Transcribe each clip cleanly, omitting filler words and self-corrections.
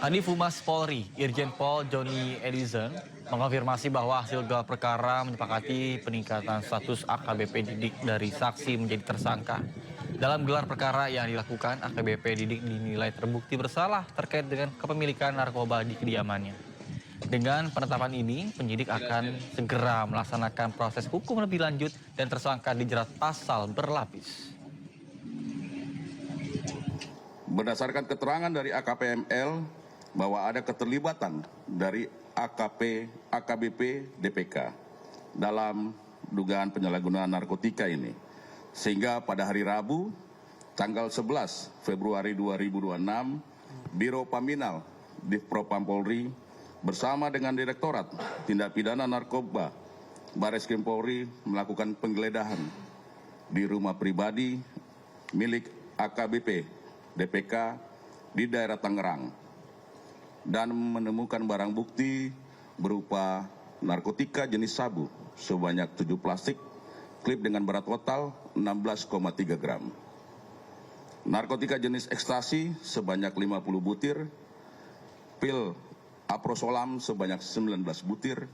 Kadif Humas Polri, Irjen Pol Joni Edison, mengonfirmasi bahwa hasil gelar perkara menyepakati peningkatan status AKBP Didik dari saksi menjadi tersangka. Dalam gelar perkara yang dilakukan, AKBP Didik dinilai terbukti bersalah terkait dengan kepemilikan narkoba di kediamannya. Dengan penetapan ini, penyidik akan segera melaksanakan proses hukum lebih lanjut dan tersangka dijerat pasal berlapis. Berdasarkan keterangan dari AKPML bahwa ada keterlibatan dari AKBP DPK dalam dugaan penyalahgunaan narkotika ini. Sehingga pada hari Rabu, tanggal 11 Februari 2026, Biro Paminal Divpropam Polri bersama dengan Direktorat Tindak Pidana Narkoba Bareskrim Polri melakukan penggeledahan di rumah pribadi milik AKBP DPK di daerah Tangerang dan menemukan barang bukti berupa narkotika jenis sabu sebanyak 7 plastik, klip dengan berat total 16,3 gram. Narkotika jenis ekstasi sebanyak 50 butir, pil aprosolam sebanyak 19 butir,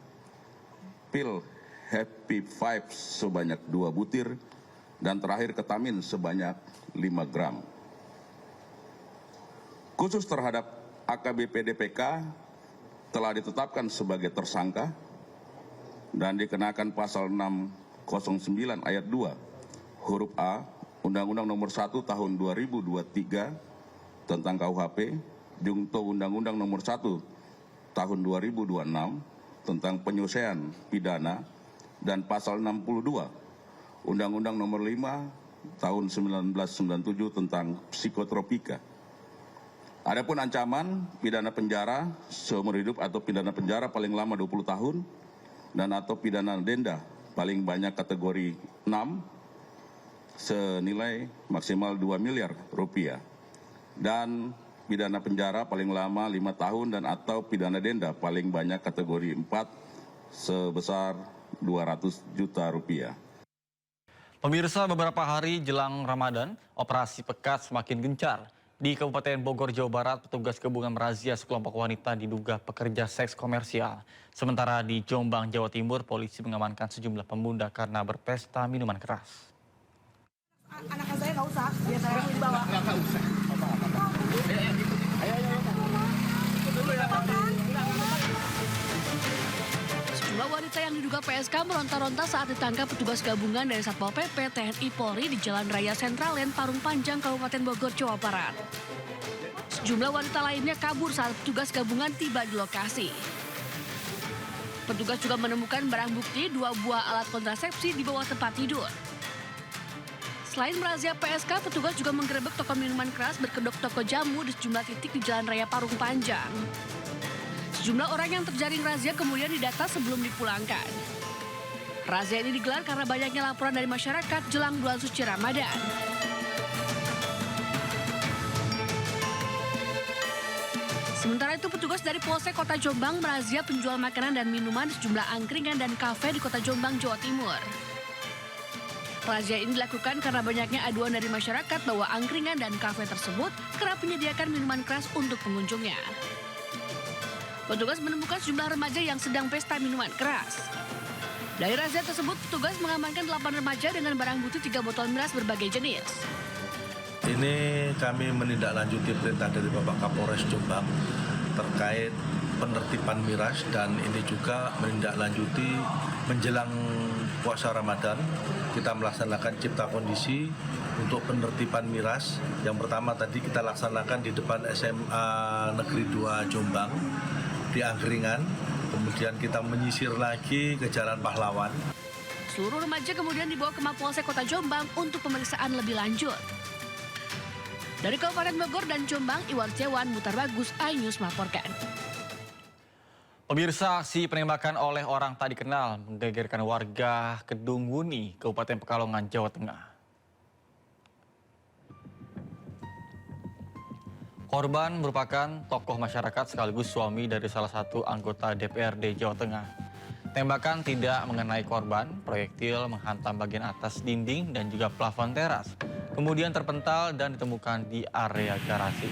pil Happy Five sebanyak 2 butir, dan terakhir ketamin sebanyak 5 gram. Khusus terhadap AKBP DPK telah ditetapkan sebagai tersangka dan dikenakan pasal 609 ayat 2 huruf A Undang-Undang Nomor 1 Tahun 2023 tentang KUHP, Junto Undang-Undang Nomor 1 Tahun 2026 tentang penyelesaian pidana, dan pasal 62 Undang-Undang Nomor 5 Tahun 1997 tentang psikotropika. Adapun ancaman pidana penjara seumur hidup atau pidana penjara paling lama 20 tahun dan atau pidana denda paling banyak kategori 6 senilai maksimal 2 miliar rupiah dan pidana penjara paling lama 5 tahun dan atau pidana denda paling banyak kategori 4 sebesar 200 juta rupiah. Pemirsa, beberapa hari jelang Ramadan, operasi pekat semakin gencar. Di Kabupaten Bogor, Jawa Barat, petugas gabungan merazia sekelompok wanita diduga pekerja seks komersial. Sementara di Jombang, Jawa Timur, polisi mengamankan sejumlah pemuda karena berpesta minuman keras. Anak saya nggak usah, biar saya yang dibawa. Nggak usah. Sejumlah wanita yang diduga PSK meronta-ronta saat ditangkap petugas gabungan dari Satpol PP, TNI, Polri di Jalan Raya Sentralen, Parung Panjang, Kabupaten Bogor, Jawa Barat. Sejumlah wanita lainnya kabur saat petugas gabungan tiba di lokasi. Petugas juga menemukan barang bukti 2 buah alat kontrasepsi di bawah tempat tidur. Selain merazia PSK, petugas juga menggerebek toko minuman keras berkedok toko jamu di sejumlah titik di Jalan Raya Parung Panjang. Sejumlah orang yang terjaring razia kemudian didata sebelum dipulangkan. Razia ini digelar karena banyaknya laporan dari masyarakat jelang bulan suci Ramadan. Sementara itu, petugas dari Polsek Kota Jombang merazia penjual makanan dan minuman di sejumlah angkringan dan kafe di Kota Jombang, Jawa Timur. Razia ini dilakukan karena banyaknya aduan dari masyarakat bahwa angkringan dan kafe tersebut kerap menyediakan minuman keras untuk pengunjungnya. Petugas menemukan sejumlah remaja yang sedang pesta minuman keras. Dari razia tersebut, petugas mengamankan 8 remaja dengan barang bukti 3 botol miras berbagai jenis. Ini kami menindaklanjuti perintah dari Bapak Kapolres Jombang terkait penertiban miras, dan ini juga menindaklanjuti menjelang puasa Ramadan. Kita melaksanakan cipta kondisi untuk penertiban miras. Yang pertama tadi kita laksanakan di depan SMA Negeri 2 Jombang, di angkringan, kemudian kita menyisir lagi ke Jalan Pahlawan. Seluruh remaja kemudian dibawa ke Mapolsek Kota Jombang untuk pemeriksaan lebih lanjut. Dari Kabupaten Bogor dan Jombang, Iwan Setiawan, Mutar Bagus, iNews melaporkan. Pemirsa, aksi penembakan oleh orang tak dikenal menggegerkan warga Kedung Wuni, Kabupaten Pekalongan, Jawa Tengah. Korban merupakan tokoh masyarakat sekaligus suami dari salah satu anggota DPRD Jawa Tengah. Tembakan tidak mengenai korban, proyektil menghantam bagian atas dinding dan juga plafon teras. Kemudian terpental dan ditemukan di area garasi.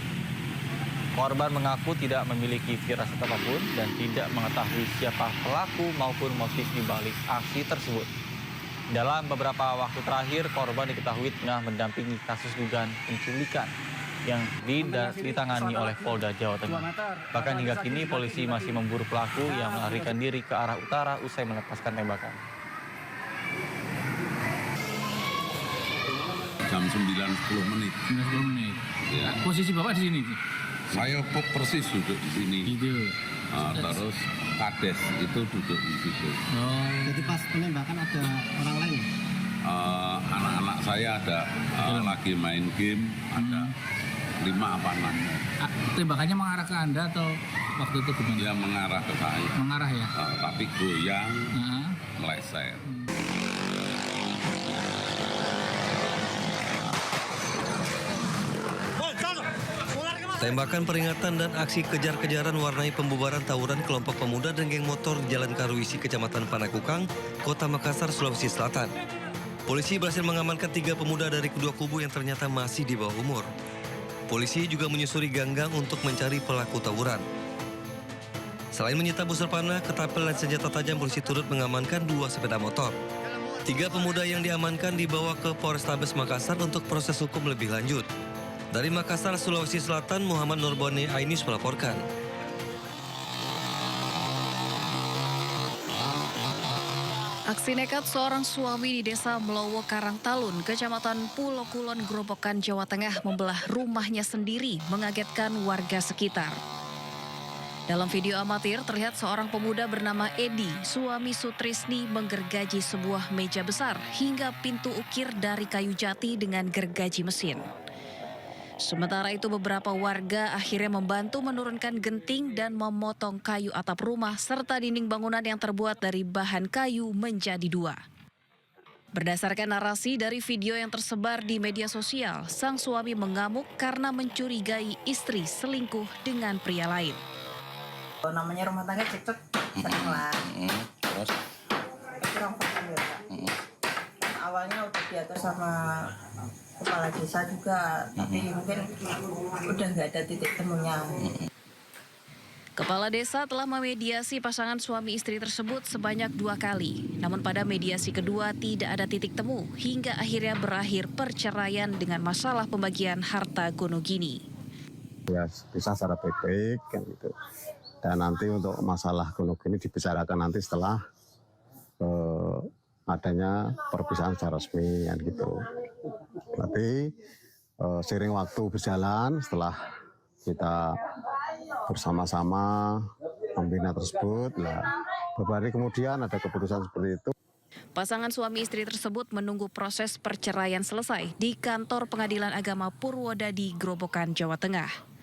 Korban mengaku tidak memiliki firasat apapun dan tidak mengetahui siapa pelaku maupun motif di balik aksi tersebut. Dalam beberapa waktu terakhir, korban diketahui tengah mendampingi kasus dugaan penculikan yang ditangani oleh Polda Jawa Tengah. Bahkan hingga kini polisi masih memburu pelaku yang melarikan diri ke arah utara usai melepaskan tembakan. Jam 9.10 menit. 9-10 menit. Ya. Posisi Bapak di sini? Saya persis duduk di sini. Gitu. Terus Kades itu duduk di situ. Oh. Jadi pas penembakan ada orang lain? Anak-anak saya ada lagi main game, ada 5 apa 6. Tembakannya mengarah ke Anda atau waktu itu gimana? Dia mengarah ke saya. Mengarah ya? Tapi goyang, Heeh. meleset. Tembakan peringatan dan aksi kejar-kejaran warnai pembubaran tawuran kelompok pemuda dan geng motor di Jalan Karuisi, Kecamatan Panakukang, Kota Makassar, Sulawesi Selatan. Polisi berhasil mengamankan 3 pemuda dari kedua kubu yang ternyata masih di bawah umur. Polisi juga menyusuri ganggang untuk mencari pelaku tawuran. Selain menyita busur panah, ketapel dan senjata tajam, polisi turut mengamankan 2 sepeda motor. 3 pemuda yang diamankan dibawa ke Polrestabes Makassar untuk proses hukum lebih lanjut. Dari Makassar, Sulawesi Selatan, Muhammad Nurbani Ainus melaporkan. Aksi nekat seorang suami di desa Melowo Karangtalun, Kecamatan Pulau Kulon, Grobogan, Jawa Tengah membelah rumahnya sendiri mengagetkan warga sekitar. Dalam video amatir terlihat seorang pemuda bernama Edi, suami Sutrisni, menggergaji sebuah meja besar hingga pintu ukir dari kayu jati dengan gergaji mesin. Sementara itu beberapa warga akhirnya membantu menurunkan genting dan memotong kayu atap rumah serta dinding bangunan yang terbuat dari bahan kayu menjadi 2. Berdasarkan narasi dari video yang tersebar di media sosial, sang suami mengamuk karena mencurigai istri selingkuh dengan pria lain. Namanya rumah tangga cekcok sering lah. Terus? Kurang paham ya Pak. Awalnya udah diatur sama kepala desa juga, tapi mungkin udah nggak ada titik temunya. Kepala desa telah memediasi pasangan suami istri tersebut sebanyak 2 kali. Namun pada mediasi kedua tidak ada titik temu hingga akhirnya berakhir perceraian dengan masalah pembagian harta gonogini. Ya bisa secara baik-baik kan gitu. Dan nanti untuk masalah gonogini dibicarakan nanti setelah adanya perpisahan secara resmi kan gitu. Tapi seiring waktu berjalan setelah kita bersama-sama membina tersebut, beberapa hari kemudian ada keputusan seperti itu. Pasangan suami istri tersebut menunggu proses perceraian selesai di kantor Pengadilan Agama Purwodadi, Grobogan, Jawa Tengah.